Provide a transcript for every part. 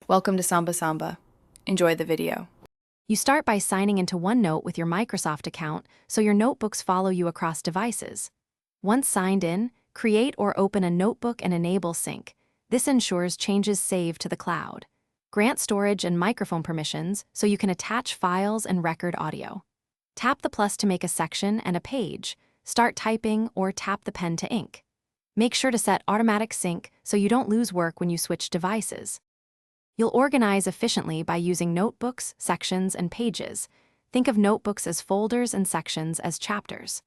Welcome to Samba Samba. Enjoy the video. You start by signing into Onenote with your Microsoft account so your notebooks follow you across devices. Once signed in, create or open a notebook and enable sync. This ensures changes save to the cloud. Grant storage and microphone permissions so you can attach files and record audio. Tap the plus to make a section and a page, start typing, or tap the pen to ink. Make sure to set automatic sync so you don't lose work when you switch devices. You'll organize efficiently by using notebooks, sections, and pages. Think of notebooks as folders and sections as chapters.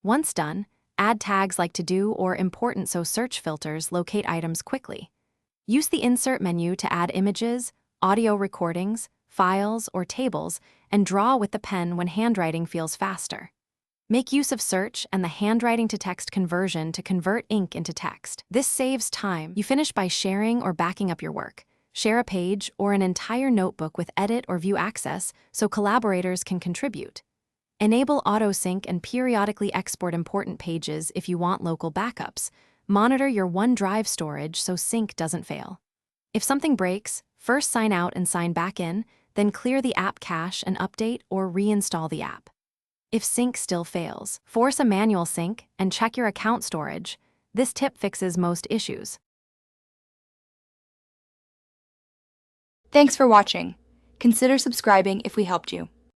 Once done, add tags like to do or important so search filters locate items quickly. Use the insert menu to add images, audio recordings, files, or tables, and draw with the pen when handwriting feels faster. Make use of search and the handwriting to text conversion to convert ink into text. This saves time. You finish by sharing or backing up your work. Share a page or an entire notebook with edit or view access so collaborators can contribute. Enable auto-sync and periodically export important pages if you want local backups. Monitor your OneDrive storage so sync doesn't fail. If something breaks, first sign out and sign back in, then clear the app cache and update or reinstall the app. If sync still fails, force a manual sync and check your account storage. This tip fixes most issues. Thanks for watching. Consider subscribing if we helped you.